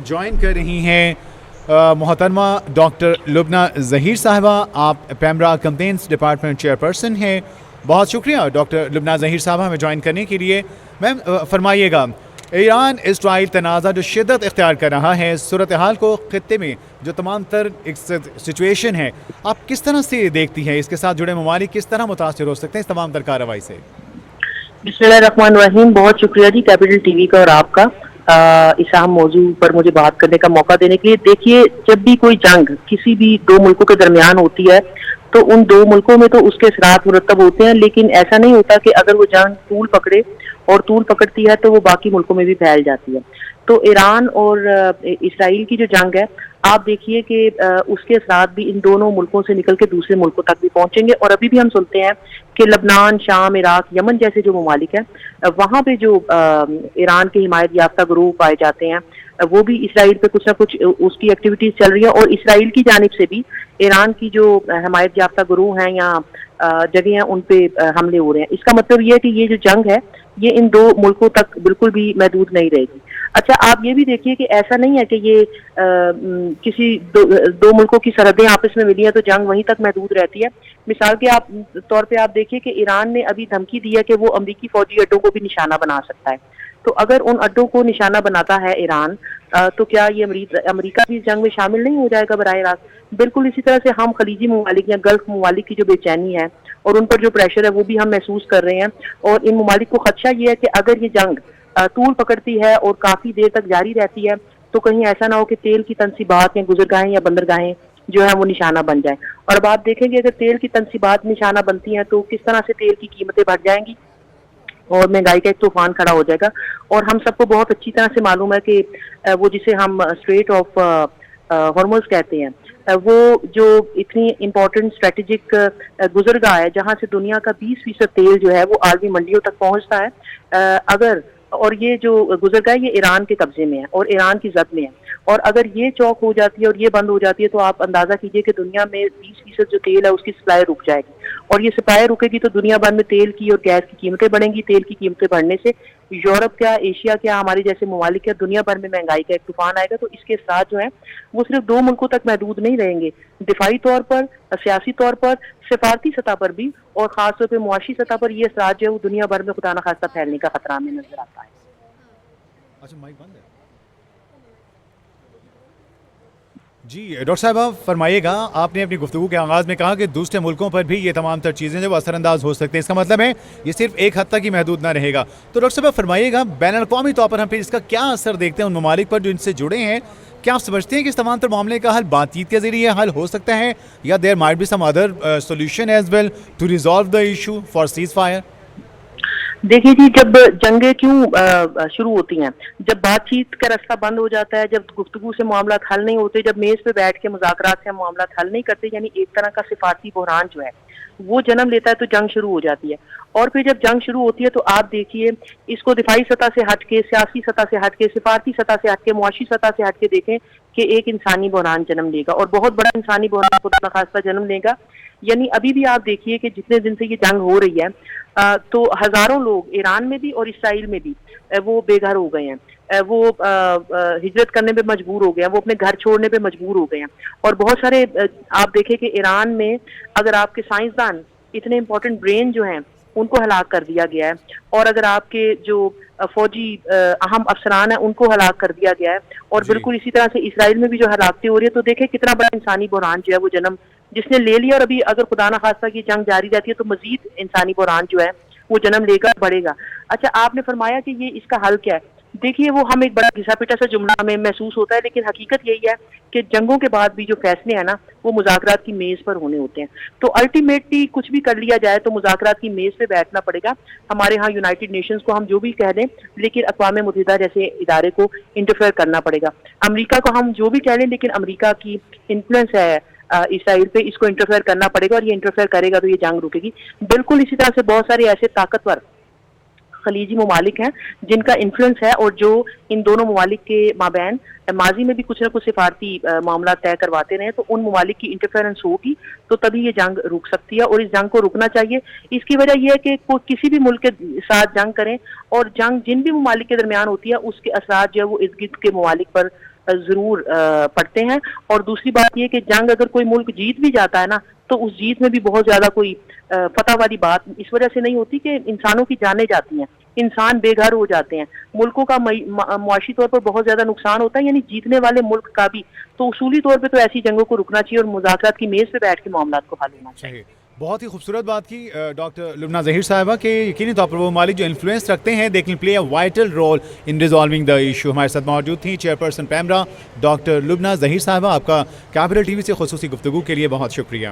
Join کر رہی ہیں محترمہ ڈاکٹر لبنہ ظہیر صاحبہ. آپ پیمرا کمپلینس ڈپارٹمنٹ چیئرپرسن ہیں. بہت شکریہ ڈاکٹر لبنہ ظہیر صاحبہ ہمیں جوائن کرنے کے لیے. میم فرمائیے گا, ایران اسرائیل تنازع جو شدت اختیار کر رہا ہے, صورتحال کو خطے میں جو تمام تر ایک سچویشن ہے, آپ کس طرح سے دیکھتی ہیں؟ اس کے ساتھ جڑے ممالک کس طرح متاثر ہو سکتے ہیں اس تمام تر کارروائی سے؟ بسم اللہ الرحمن الرحیم. بہت شکریہ جی کیپٹل ٹی وی کا اور آپ کا اس اہم موضوع پر مجھے بات کرنے کا موقع دینے کے لیے. دیکھیے, جب بھی کوئی جنگ کسی بھی دو ملکوں کے درمیان ہوتی ہے تو ان دو ملکوں میں تو اس کے اثرات مرتب ہوتے ہیں, لیکن ایسا نہیں ہوتا کہ اگر وہ جنگ طول پکڑے اور طول پکڑتی ہے تو وہ باقی ملکوں میں بھی پھیل جاتی ہے. تو ایران اور اسرائیل کی جو جنگ ہے, آپ دیکھیے کہ اس کے اثرات بھی ان دونوں ملکوں سے نکل کے دوسرے ملکوں تک بھی پہنچیں گے. اور ابھی بھی ہم سنتے ہیں کہ لبنان, شام, عراق, یمن جیسے جو ممالک ہیں وہاں پہ جو ایران کے حمایت یافتہ گروہ پائے جاتے ہیں وہ بھی اسرائیل پہ کچھ نہ کچھ اس کی ایکٹیویٹیز چل رہی ہیں, اور اسرائیل کی جانب سے بھی ایران کی جو حمایت یافتہ گروہ ہیں یا جگہ ہیں ان پہ حملے ہو رہے ہیں. اس کا مطلب یہ ہے کہ یہ جو جنگ ہے یہ ان دو ملکوں تک بالکل بھی محدود نہیں رہے گی. اچھا, آپ یہ بھی دیکھیے کہ ایسا نہیں ہے کہ یہ کسی دو ملکوں کی سرحدیں آپس میں ملی ہیں تو جنگ وہیں تک محدود رہتی ہے. مثال کے طور پہ آپ دیکھیے کہ ایران نے ابھی دھمکی دی ہے کہ وہ امریکی فوجی اڈوں کو بھی نشانہ بنا سکتا ہے. تو اگر ان اڈوں کو نشانہ بناتا ہے ایران تو کیا یہ امریکہ بھی اس جنگ میں شامل نہیں ہو جائے گا براہ راست؟ بالکل اسی طرح سے ہم خلیجی ممالک یا گلف ممالک کی جو بے چینی ہے اور ان پر جو پریشر ہے وہ بھی ہم محسوس کر رہے ہیں. اور ان ممالک کو خدشہ یہ ہے کہ اگر یہ جنگ طول پکڑتی ہے اور کافی دیر تک جاری رہتی ہے تو کہیں ایسا نہ ہو کہ تیل کی تنصیبات یا گزرگاہیں یا بندرگاہیں جو ہے وہ نشانہ بن جائیں. اور اب آپ دیکھیں گے اگر تیل کی تنصیبات نشانہ بنتی ہیں تو کس طرح سے تیل کی قیمتیں بڑھ جائیں گی اور مہنگائی کا ایک طوفان کھڑا ہو جائے گا. اور ہم سب کو بہت اچھی طرح سے معلوم ہے کہ وہ جسے ہم اسٹریٹ آف ہارمز کہتے ہیں, وہ جو اتنی امپورٹنٹ اسٹریٹجک گزرگاہ ہے جہاں سے دنیا کا 20% تیل جو ہے وہ عالمی منڈیوں تک پہنچتا ہے, اگر اور یہ جو گزرگاہ یہ ایران کے قبضے میں ہے اور ایران کی زد میں ہے, اور اگر یہ چوک ہو جاتی ہے اور یہ بند ہو جاتی ہے تو آپ اندازہ کیجئے کہ دنیا میں 20% جو تیل ہے اس کی سپلائی رک جائے گی. اور یہ سپلائی رکے گی تو دنیا بھر میں تیل کی اور گیس کی قیمتیں بڑھیں گی. تیل کی قیمتیں بڑھنے سے یورپ کیا, ایشیا کیا, ہمارے جیسے ممالک کیا, دنیا بھر میں مہنگائی کا ایک طوفان آئے گا. تو اس کے ساتھ جو ہے وہ صرف دو ملکوں تک محدود نہیں رہیں گے, دفاعی طور پر, سیاسی طور پر, سفارتی سطح پر بھی, اور خاص طور پہ معاشی سطح پر یہ اثرات جو ہے وہ دنیا بھر میں خدا نخواستہ پھیلنے کا خطرہ ہمیں نظر آتا ہے. اچھا, مائک بند ہے جی. ڈاکٹر صاحبہ فرمائیے گا, آپ نے اپنی گفتگو کے آغاز میں کہا کہ دوسرے ملکوں پر بھی یہ تمام تر چیزیں جو اثر انداز ہو سکتے ہیں, اس کا مطلب ہے یہ صرف ایک حد تک ہی محدود نہ رہے گا. تو ڈاکٹر صاحبہ فرمائیے گا, بین الاقوامی طور پر ہم پھر اس کا کیا اثر دیکھتے ہیں ان ممالک پر جو ان سے جڑے ہیں؟ کیا آپ سمجھتے ہیں کہ اس تمام تر معاملے کا حل بات چیت کے ذریعے حل ہو سکتا ہے, یا there might be some other solution as well to resolve the issue for ceasefire? دیکھیے جی, جب جنگیں کیوں شروع ہوتی ہیں؟ جب بات چیت کا راستہ بند ہو جاتا ہے, جب گفتگو سے معاملات حل نہیں ہوتے, جب میز پہ بیٹھ کے مذاکرات سے معاملات حل نہیں کرتے, یعنی ایک طرح کا سفارتی بحران جو ہے وہ جنم لیتا ہے تو جنگ شروع ہو جاتی ہے. اور پھر جب جنگ شروع ہوتی ہے تو آپ دیکھیے اس کو دفاعی سطح سے ہٹ کے, سیاسی سطح سے ہٹ کے, سفارتی سطح سے ہٹ کے, معاشی سطح سے ہٹ کے دیکھیں کہ ایک انسانی بحران جنم لے گا, اور بہت بڑا انسانی بحران خدا نخواستہ جنم لے گا. یعنی ابھی بھی آپ دیکھیے کہ جتنے دن سے یہ جنگ ہو رہی ہے تو ہزاروں لوگ ایران میں بھی اور اسرائیل میں بھی وہ بے گھر ہو گئے ہیں, وہ ہجرت کرنے پہ مجبور ہو گئے ہیں, وہ اپنے گھر چھوڑنے پہ مجبور ہو گئے ہیں. اور بہت سارے آپ دیکھیں کہ ایران میں اگر آپ کے سائنسدان, اتنے امپورٹنٹ برین جو ہیں ان کو ہلاک کر دیا گیا ہے, اور اگر آپ کے جو فوجی اہم افسران ہیں ان کو ہلاک کر دیا گیا ہے, اور بالکل اسی طرح سے اسرائیل میں بھی جو ہلاکتیں ہو رہی ہے. تو دیکھیں کتنا بڑا انسانی بحران جو ہے وہ جنم جس نے لے لیا, اور ابھی اگر خدا نخواستہ کی جنگ جاری رہتی ہے تو مزید انسانی بحران جو ہے وہ جنم لے گا, بڑھے گا. اچھا, آپ نے فرمایا کہ یہ اس کا حل کیا ہے. دیکھیے وہ ہم ایک بڑا گھسا پٹا سا جملہ ہمیں محسوس ہوتا ہے, لیکن حقیقت یہی ہے کہ جنگوں کے بعد بھی جو فیصلے ہیں نا وہ مذاکرات کی میز پر ہونے ہوتے ہیں. تو الٹیمیٹلی کچھ بھی کر لیا جائے تو مذاکرات کی میز پہ بیٹھنا پڑے گا. ہمارے ہاں یونائٹڈ نیشنز کو ہم جو بھی کہہ دیں, لیکن اقوام متحدہ جیسے ادارے کو انٹرفیئر کرنا پڑے گا. امریکہ کو ہم جو بھی کہہ لیں, لیکن امریکہ کی انفلوئنس ہے اسرائیل پہ, اس کو انٹرفیئر کرنا پڑے گا, اور یہ انٹرفیئر کرے گا تو یہ جنگ رکے گی. بالکل اسی طرح سے بہت سارے ایسے طاقتور خلیجی ممالک ہیں جن کا انفلوئنس ہے, اور جو ان دونوں ممالک کے مابین ماضی میں بھی کچھ نہ کچھ سفارتی معاملات طے کرواتے رہے, تو ان ممالک کی انٹرفیئرنس ہوگی تو تبھی یہ جنگ رک سکتی ہے, اور اس جنگ کو رکنا چاہیے. اس کی وجہ یہ ہے کہ کسی بھی ملک کے ساتھ جنگ کریں, اور جنگ جن بھی ممالک کے درمیان ہوتی ہے اس کے اثرات جو ہے وہ ارد گرد کے ممالک پر ضرور پڑھتے ہیں. اور دوسری بات یہ کہ جنگ اگر کوئی ملک جیت بھی جاتا ہے نا تو اس جیت میں بھی بہت زیادہ کوئی فتح والی بات اس وجہ سے نہیں ہوتی کہ انسانوں کی جانیں جاتی ہیں, انسان بے گھر ہو جاتے ہیں, ملکوں کا معاشی طور پر بہت زیادہ نقصان ہوتا ہے, یعنی جیتنے والے ملک کا بھی. تو اصولی طور پہ تو ایسی جنگوں کو رکنا چاہیے اور مذاکرات کی میز پہ بیٹھ کے معاملات کو حل ہونا چاہیے. بہت ہی خوبصورت بات کی ڈاکٹر لبنہ ظہیر صاحبہ کہ یقینی طور پر وہ ممالک جو انفلوئنس رکھتے ہیں they can play a vital role in resolving the issue. ہمارے ساتھ موجود تھیں چیئرپرسن پیمرا ڈاکٹر لبنہ ظہیر صاحبہ. آپ کا کیپٹل ٹی وی سے خصوصی گفتگو کے لیے بہت شکریہ.